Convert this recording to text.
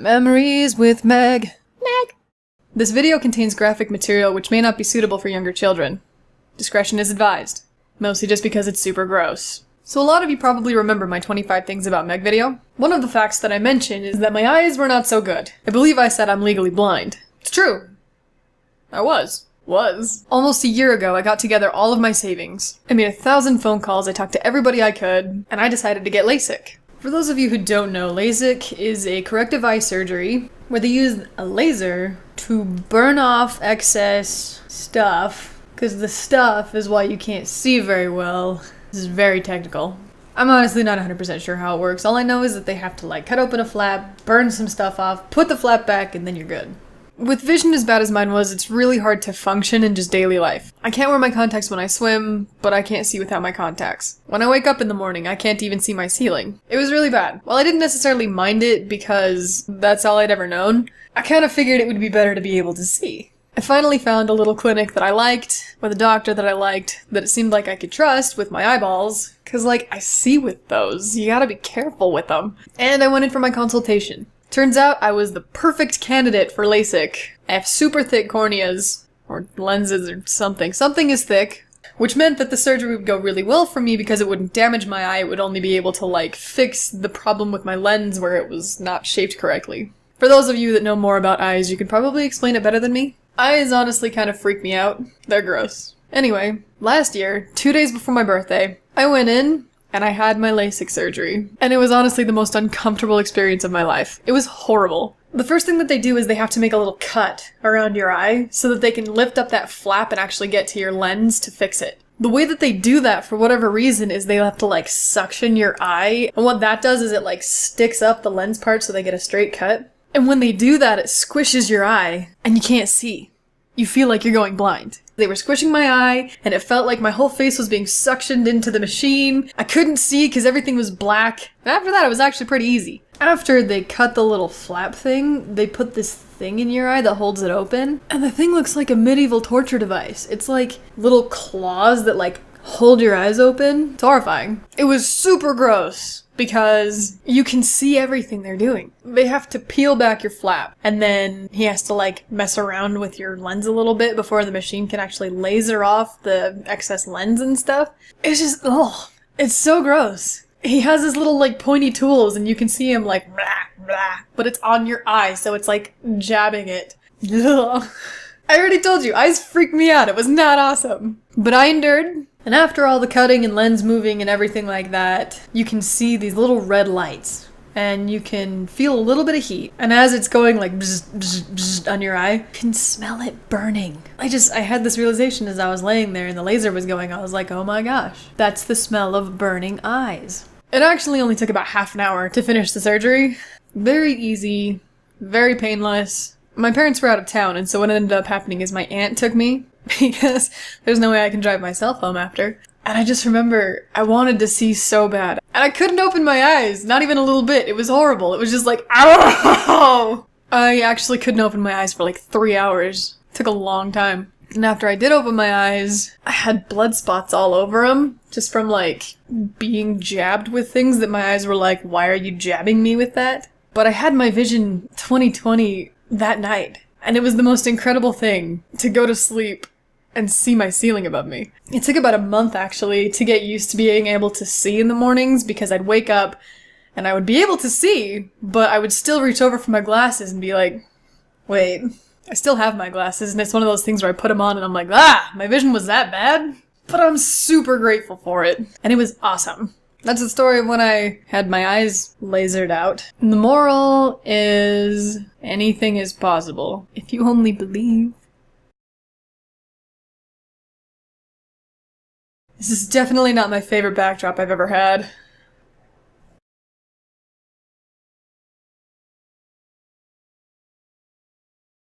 Memories with Meg. Meg! This video contains graphic material which may not be suitable for younger children. Discretion is advised. Mostly just because it's super gross. So a lot of you probably remember my 25 things about Meg video. One of the facts that I mentioned is that my eyes were not so good. I believe I said I'm legally blind. It's true. I was. Almost a year ago, I got together all of my savings. I made 1,000 phone calls, I talked to everybody I could, and I decided to get LASIK. For those of you who don't know, LASIK is a corrective eye surgery where they use a laser to burn off excess stuff, because the stuff is why you can't see very well. This is very technical. I'm honestly not 100% sure how it works. All I know is that they have to cut open a flap, burn some stuff off, put the flap back, and then you're good. With vision as bad as mine was, it's really hard to function in just daily life. I can't wear my contacts when I swim, but I can't see without my contacts. When I wake up in the morning, I can't even see my ceiling. It was really bad. While I didn't necessarily mind it because that's all I'd ever known, I kind of figured it would be better to be able to see. I finally found a little clinic that I liked, with a doctor that I liked, that it seemed like I could trust with my eyeballs, cause I see with those. You gotta be careful with them. And I went in for my consultation. Turns out I was the perfect candidate for LASIK. I have super thick corneas, or lenses or something. Something is thick, which meant that the surgery would go really well for me because it wouldn't damage my eye, it would only be able to fix the problem with my lens where it was not shaped correctly. For those of you that know more about eyes, you can probably explain it better than me. Eyes honestly kind of freak me out. They're gross. Anyway, last year, 2 days before my birthday, I went in and I had my LASIK surgery. And it was honestly the most uncomfortable experience of my life. It was horrible. The first thing that they do is they have to make a little cut around your eye so that they can lift up that flap and actually get to your lens to fix it. The way that they do that, for whatever reason, is they have to suction your eye. And what that does is it sticks up the lens part so they get a straight cut. And when they do that, it squishes your eye and you can't see. You feel like you're going blind. They were squishing my eye, and it felt like my whole face was being suctioned into the machine. I couldn't see because everything was black. And after that, it was actually pretty easy. After they cut the little flap thing, they put this thing in your eye that holds it open. And the thing looks like a medieval torture device. It's like little claws that hold your eyes open. It's horrifying. It was super gross. Because you can see everything they're doing. They have to peel back your flap, and then he has to mess around with your lens a little bit before the machine can actually laser off the excess lens and stuff. It's just, it's so gross. He has his little pointy tools, and you can see him blah, blah, but it's on your eye, so it's jabbing it. Ugh. I already told you, eyes freak me out. It was not awesome. But I endured. And after all the cutting and lens moving and everything like that, you can see these little red lights. And you can feel a little bit of heat. And as it's going bzz, bzz, bzz on your eye, you can smell it burning. I had this realization as I was laying there and the laser was going. I was like, oh my gosh, that's the smell of burning eyes. It actually only took about half an hour to finish the surgery. Very easy, very painless. My parents were out of town, and so what ended up happening is my aunt took me, because there's no way I can drive myself home after. And I just remember I wanted to see so bad. And I couldn't open my eyes, not even a little bit. It was horrible. It was just ow! I actually couldn't open my eyes for 3 hours. It took a long time. And after I did open my eyes, I had blood spots all over them, just from being jabbed with things that my eyes were why are you jabbing me with that? But I had my vision 20/20 that night. And it was the most incredible thing to go to sleep and see my ceiling above me. It took about a month, actually, to get used to being able to see in the mornings because I'd wake up and I would be able to see, but I would still reach over for my glasses and be like, wait, I still have my glasses, and it's one of those things where I put them on and I'm like, my vision was that bad? But I'm super grateful for it, and it was awesome. That's the story of when I had my eyes lasered out. And the moral is anything is possible if you only believe. This is definitely not my favorite backdrop I've ever had.